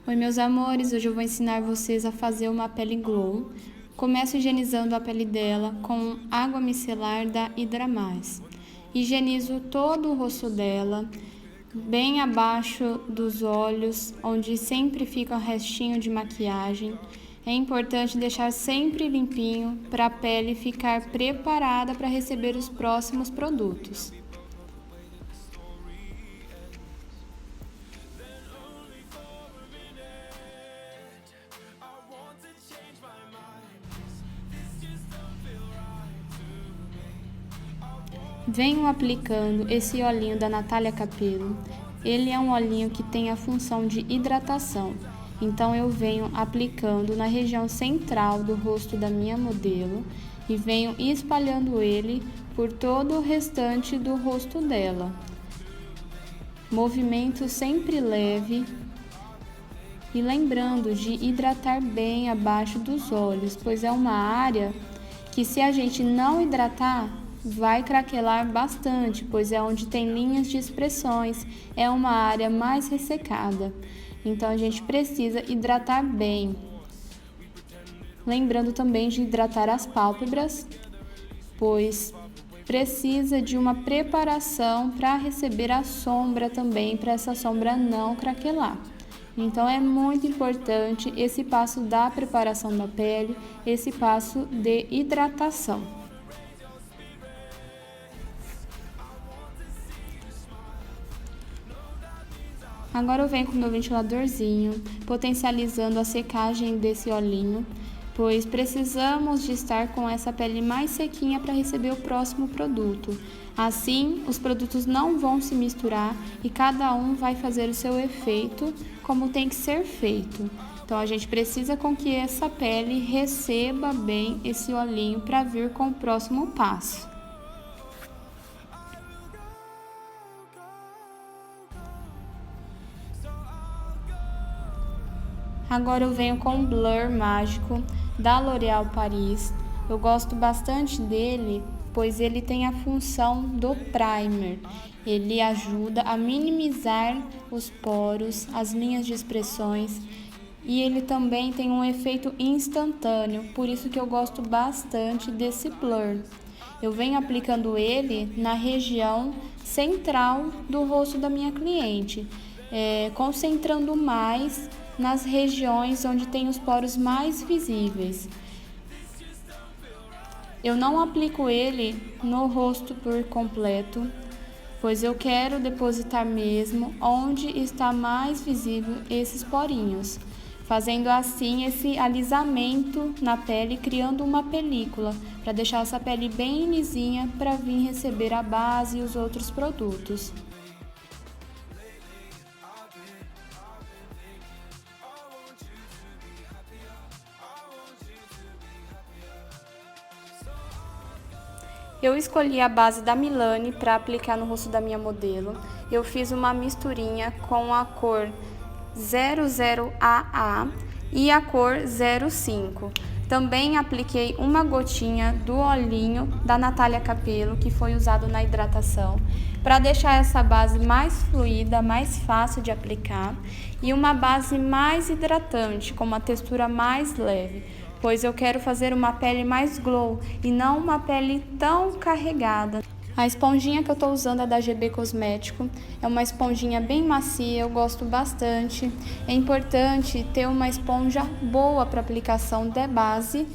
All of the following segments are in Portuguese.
Oi, meus amores, hoje eu vou ensinar vocês a fazer uma pele glow. Começo higienizando a pele dela com água micelar da Hidramais. Higienizo todo o rosto dela, bem abaixo dos olhos, onde sempre fica um restinho de maquiagem. É importante deixar sempre limpinho para a pele ficar preparada para receber os próximos produtos. Venho aplicando esse olhinho da Natália Capelo. Ele é um olhinho que tem a função de hidratação. Então eu venho aplicando na região central do rosto da minha modelo e venho espalhando ele por todo o restante do rosto dela. Movimento sempre leve e lembrando de hidratar bem abaixo dos olhos, pois é uma área que, se a gente não hidratar, vai craquelar bastante, pois é onde tem linhas de expressões, é uma área mais ressecada. Então a gente precisa hidratar bem. Lembrando também de hidratar as pálpebras, pois precisa de uma preparação para receber a sombra também, para essa sombra não craquelar. Então é muito importante esse passo da preparação da pele, esse passo de hidratação. Agora eu venho com o meu ventiladorzinho, potencializando a secagem desse olhinho, pois precisamos de estar com essa pele mais sequinha para receber o próximo produto. Assim, os produtos não vão se misturar e cada um vai fazer o seu efeito como tem que ser feito. Então a gente precisa com que essa pele receba bem esse olhinho para vir com o próximo passo. Agora eu venho com o Blur Mágico da L'Oréal Paris. Eu gosto bastante dele, pois ele tem a função do primer. Ele ajuda a minimizar os poros, as linhas de expressões, e ele também tem um efeito instantâneo, por isso que eu gosto bastante desse Blur. Eu venho aplicando ele na região central do rosto da minha cliente, concentrando mais nas regiões onde tem os poros mais visíveis. Eu não aplico ele no rosto por completo, pois eu quero depositar mesmo onde está mais visível esses porinhos, fazendo assim esse alisamento na pele, criando uma película, para deixar essa pele bem lisinha para vir receber a base e os outros produtos. Eu escolhi a base da Milani para aplicar no rosto da minha modelo. Eu fiz uma misturinha com a cor 00AA e a cor 05. Também apliquei uma gotinha do olhinho da Natália Capelo, que foi usado na hidratação, para deixar essa base mais fluida, mais fácil de aplicar, e uma base mais hidratante, com uma textura mais leve, pois eu quero fazer uma pele mais glow e não uma pele tão carregada. A esponjinha que eu estou usando é da GB Cosmético, é uma esponjinha bem macia, eu gosto bastante. É importante ter uma esponja boa para aplicação de base,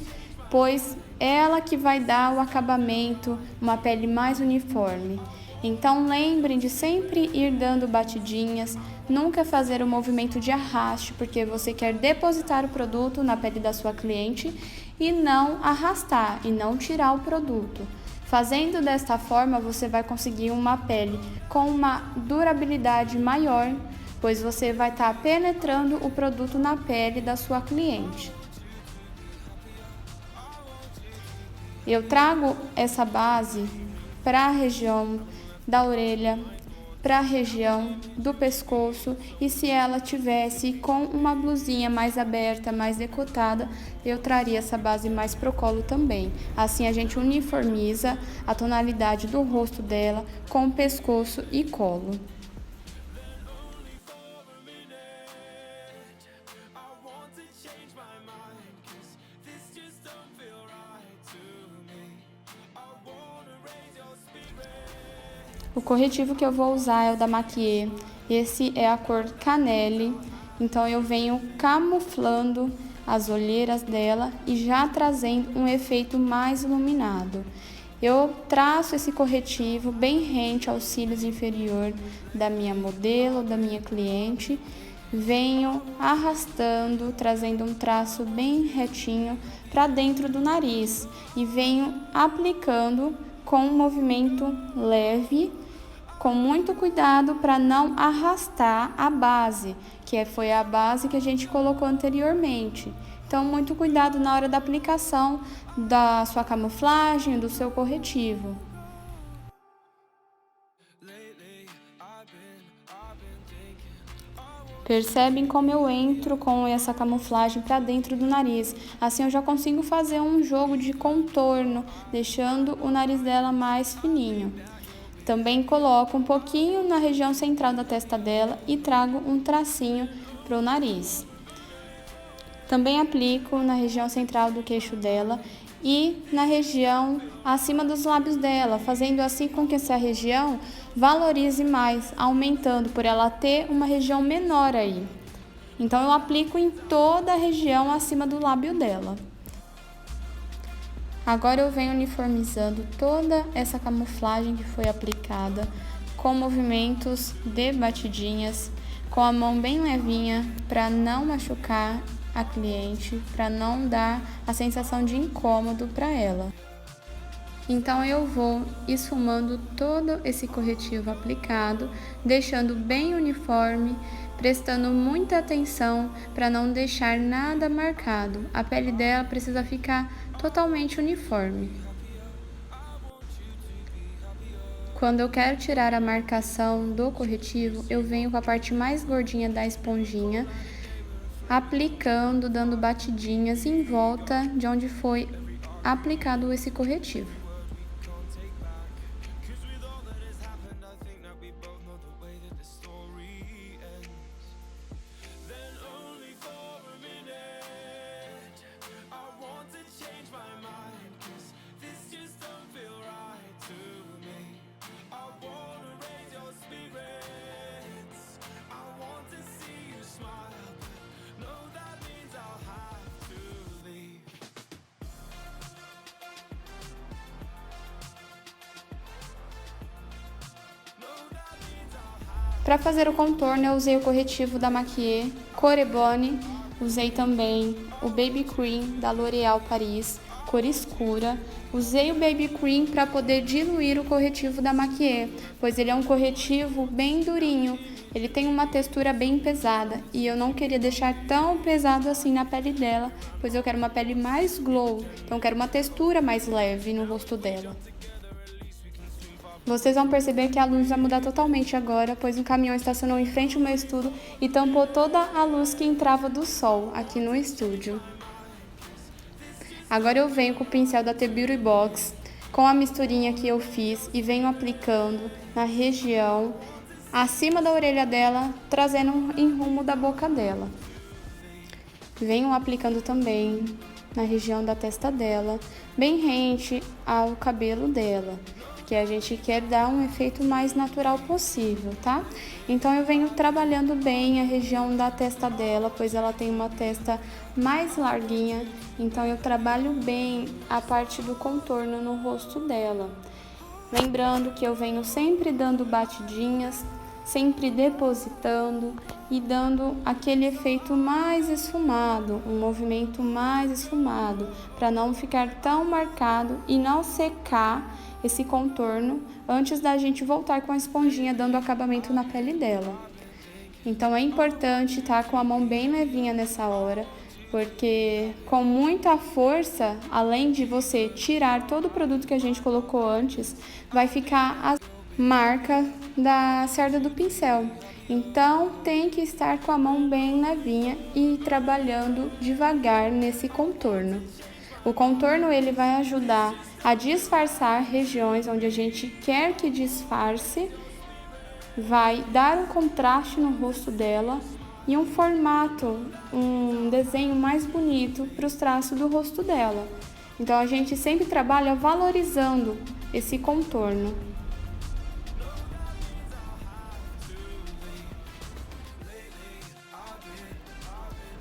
pois é ela que vai dar o acabamento, uma pele mais uniforme. Então lembrem de sempre ir dando batidinhas, nunca fazer o movimento de arraste, porque você quer depositar o produto na pele da sua cliente e não arrastar e não tirar o produto. Fazendo desta forma, você vai conseguir uma pele com uma durabilidade maior, pois você vai estar penetrando o produto na pele da sua cliente. Eu trago essa base para a região da orelha, para a região do pescoço, e se ela tivesse com uma blusinha mais aberta, mais decotada, eu traria essa base mais pro colo também. Assim a gente uniformiza a tonalidade do rosto dela com o pescoço e colo. O corretivo que eu vou usar é o da Maquiê. Esse é a cor Canelle. Então eu venho camuflando as olheiras dela e já trazendo um efeito mais iluminado. Eu traço esse corretivo bem rente aos cílios inferior da minha modelo, da minha cliente. Venho arrastando, trazendo um traço bem retinho para dentro do nariz e venho aplicando com um movimento leve, com muito cuidado para não arrastar a base, que foi a base que a gente colocou anteriormente. Então, muito cuidado na hora da aplicação da sua camuflagem, do seu corretivo. Percebem como eu entro com essa camuflagem para dentro do nariz. Assim eu já consigo fazer um jogo de contorno, deixando o nariz dela mais fininho. Também coloco um pouquinho na região central da testa dela e trago um tracinho para o nariz. Também aplico na região central do queixo dela e na região acima dos lábios dela, fazendo assim com que essa região valorize mais, aumentando por ela ter uma região menor aí. Então eu aplico em toda a região acima do lábio dela. Agora eu venho uniformizando toda essa camuflagem que foi aplicada com movimentos de batidinhas, com a mão bem levinha para não machucar a cliente, para não dar a sensação de incômodo para ela. Então eu vou esfumando todo esse corretivo aplicado, deixando bem uniforme, prestando muita atenção para não deixar nada marcado. A pele dela precisa ficar totalmente uniforme. Quando eu quero tirar a marcação do corretivo, eu venho com a parte mais gordinha da esponjinha, aplicando, dando batidinhas em volta de onde foi aplicado esse corretivo. Para fazer o contorno, eu usei o corretivo da Maquiê, cor Ebony, usei também o Baby Cream da L'Oréal Paris, cor escura. Usei o Baby Cream para poder diluir o corretivo da Maquiê, pois ele é um corretivo bem durinho, ele tem uma textura bem pesada e eu não queria deixar tão pesado assim na pele dela, pois eu quero uma pele mais glow, então eu quero uma textura mais leve no rosto dela. Vocês vão perceber que a luz vai mudar totalmente agora, pois um caminhão estacionou em frente ao meu estúdio e tampou toda a luz que entrava do sol aqui no estúdio. Agora eu venho com o pincel da The Beauty Box, com a misturinha que eu fiz e venho aplicando na região acima da orelha dela, trazendo em rumo da boca dela. Venho aplicando também na região da testa dela, bem rente ao cabelo dela, que a gente quer dar um efeito mais natural possível, tá? Então eu venho trabalhando bem a região da testa dela, pois ela tem uma testa mais larguinha, então eu trabalho bem a parte do contorno no rosto dela. Lembrando que eu venho sempre dando batidinhas, sempre depositando e dando aquele efeito mais esfumado, um movimento mais esfumado, para não ficar tão marcado e não secar esse contorno antes da gente voltar com a esponjinha dando acabamento na pele dela. Então é importante estar com a mão bem levinha nessa hora, porque com muita força, além de você tirar todo o produto que a gente colocou antes, vai ficar a marca da cerda do pincel. Então tem que estar com a mão bem levinha e trabalhando devagar nesse contorno. O contorno ele vai ajudar a disfarçar regiões onde a gente quer que disfarce, vai dar um contraste no rosto dela e um formato, um desenho mais bonito para os traços do rosto dela. Então a gente sempre trabalha valorizando esse contorno.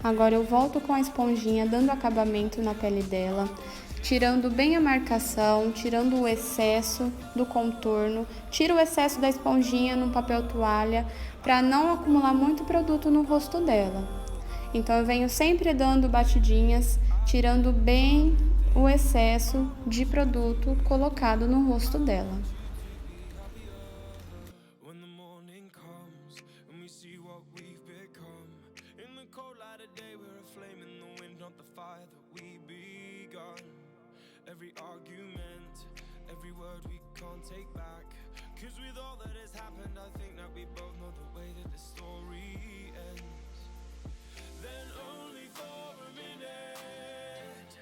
Agora eu volto com a esponjinha dando acabamento na pele dela, tirando bem a marcação, tirando o excesso do contorno, tiro o excesso da esponjinha no papel toalha para não acumular muito produto no rosto dela. Então eu venho sempre dando batidinhas, tirando bem o excesso de produto colocado no rosto dela. Every argument, every word we can't take back. 'Cause with all that has happened, I think that we both know the way that the story ends. Then only for a minute,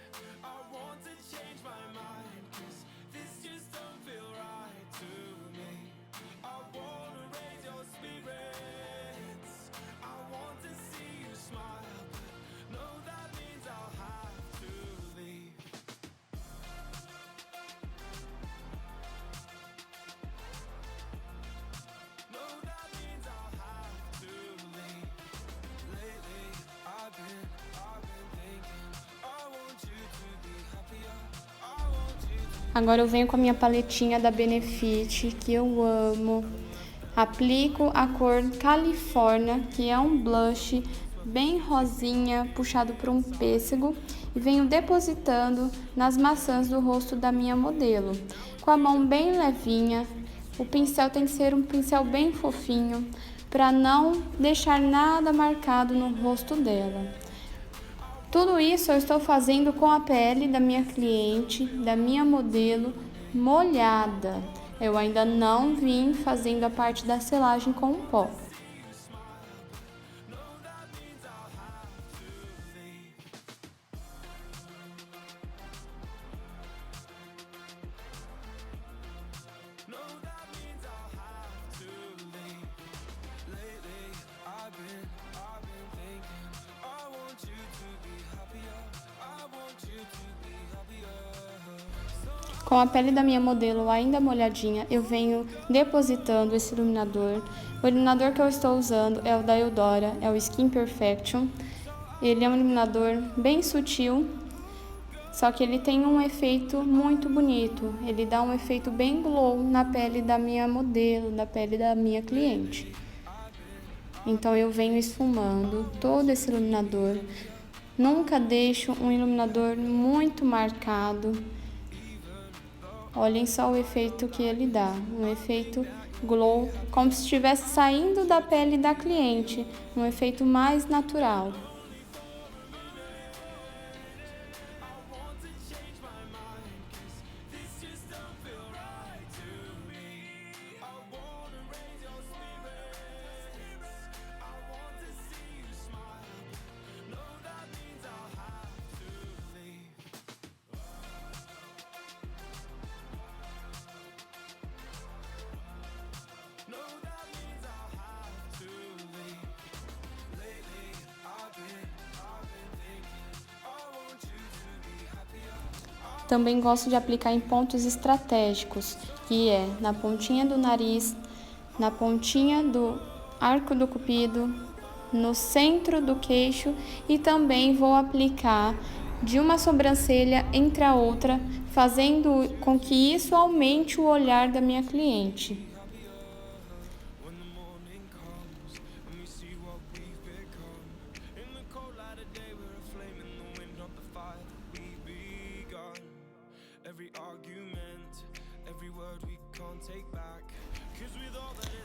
I want to change my mind. 'Cause this just don't feel right to me. I wanna raise your spirits, I want to see you smile. But no, that means I'll have to leave. Agora eu venho com a minha paletinha da Benefit, que eu amo. Aplico a cor California, que é um blush bem rosinha, puxado por um pêssego, e venho depositando nas maçãs do rosto da minha modelo. Com a mão bem levinha, o pincel tem que ser um pincel bem fofinho, para não deixar nada marcado no rosto dela. Tudo isso eu estou fazendo com a pele da minha cliente, da minha modelo, molhada. Eu ainda não vim fazendo a parte da selagem com o pó. Com a pele da minha modelo ainda molhadinha, eu venho depositando esse iluminador. O iluminador que eu estou usando é o da Eudora, é o Skin Perfection. Ele é um iluminador bem sutil, só que ele tem um efeito muito bonito. Ele dá um efeito bem glow na pele da minha modelo, na pele da minha cliente. Então eu venho esfumando todo esse iluminador. Nunca deixo um iluminador muito marcado. Olhem só o efeito que ele dá, um efeito glow, como se estivesse saindo da pele da cliente, um efeito mais natural. Também gosto de aplicar em pontos estratégicos, que é na pontinha do nariz, na pontinha do arco do cupido, no centro do queixo, e também vou aplicar de uma sobrancelha entre a outra, fazendo com que isso aumente o olhar da minha cliente.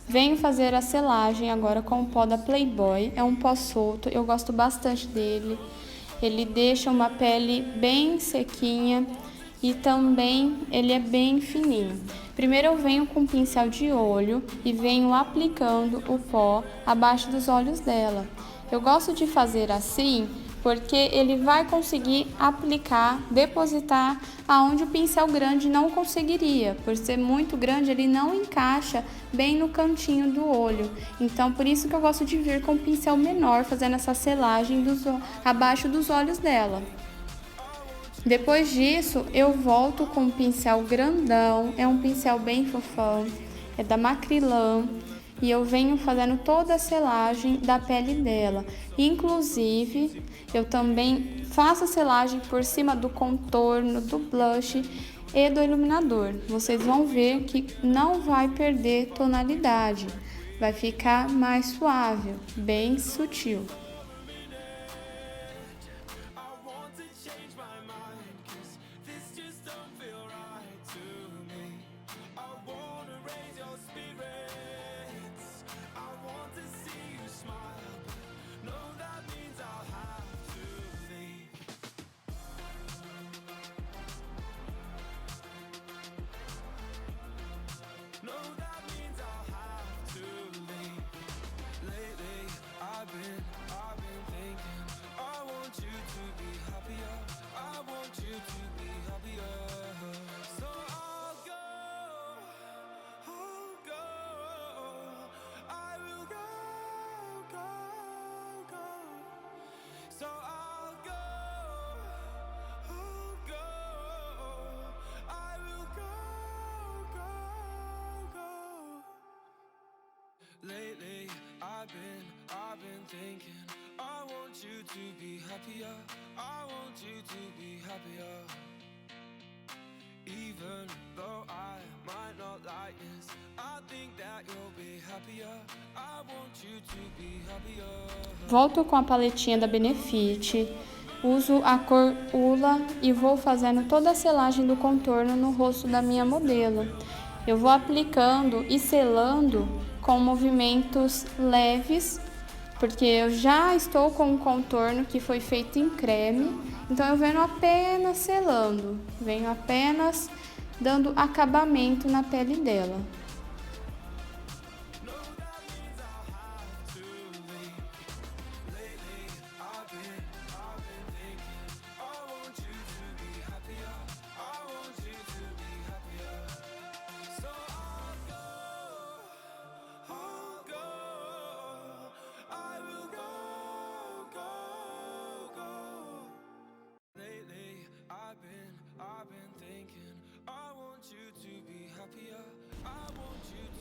Venho fazer a selagem agora com o pó da Playboy, é um pó solto, eu gosto bastante dele. Ele deixa uma pele bem sequinha e também ele é bem fininho. Primeiro eu venho com um pincel de olho e venho aplicando o pó abaixo dos olhos dela. Eu gosto de fazer assim porque ele vai conseguir aplicar, depositar aonde o pincel grande não conseguiria. Por ser muito grande, ele não encaixa bem no cantinho do olho. Então, por isso que eu gosto de vir com o pincel menor, fazendo essa selagem abaixo dos olhos dela. Depois disso, eu volto com um pincel grandão, é um pincel bem fofão, é da Macrylan, e eu venho fazendo toda a selagem da pele dela. Inclusive, eu também faço a selagem por cima do contorno, do blush e do iluminador. Vocês vão ver que não vai perder tonalidade, vai ficar mais suave, bem sutil. Lately, I've been thinking, I want you to be happier, I want you to be happier. Even though I might not like this, I think that you'll be happier, I want you to be happier. Volto com a paletinha da Benefit, uso a cor Ula e vou fazendo toda a selagem do contorno no rosto da minha modelo. Eu vou aplicando e selando com movimentos leves, porque eu já estou com um contorno que foi feito em creme, então eu venho apenas selando, venho apenas dando acabamento na pele dela.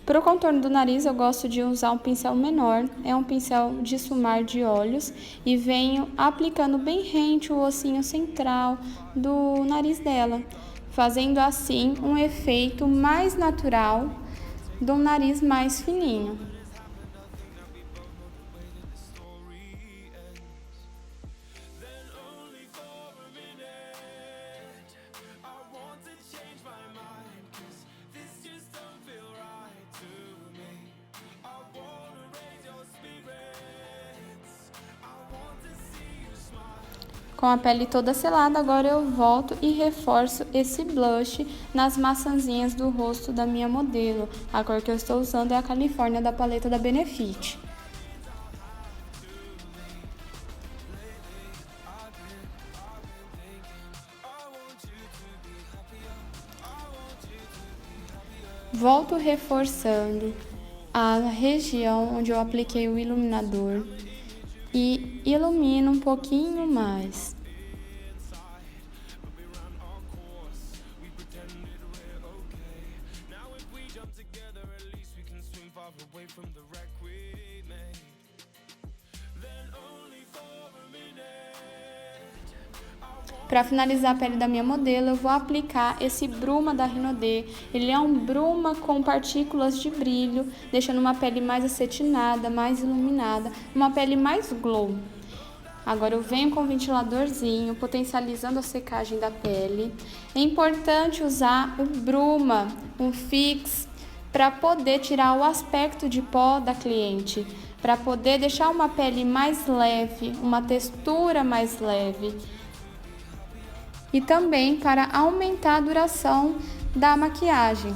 Para o contorno do nariz, eu gosto de usar um pincel menor, é um pincel de esfumar de olhos, e venho aplicando bem rente o ossinho central do nariz dela, fazendo assim um efeito mais natural de um nariz mais fininho. Com a pele toda selada, agora eu volto e reforço esse blush nas maçãzinhas do rosto da minha modelo. A cor que eu estou usando é a Califórnia da paleta da Benefit. Volto reforçando a região onde eu apliquei o iluminador e ilumino um pouquinho mais. Para finalizar a pele da minha modelo, eu vou aplicar esse bruma da Rinodê. Ele é um bruma com partículas de brilho, deixando uma pele mais acetinada, mais iluminada, uma pele mais glow. Agora eu venho com o ventiladorzinho, potencializando a secagem da pele. É importante usar o bruma, um fix, para poder tirar o aspecto de pó da cliente, para poder deixar uma pele mais leve, uma textura mais leve. E também para aumentar a duração da maquiagem.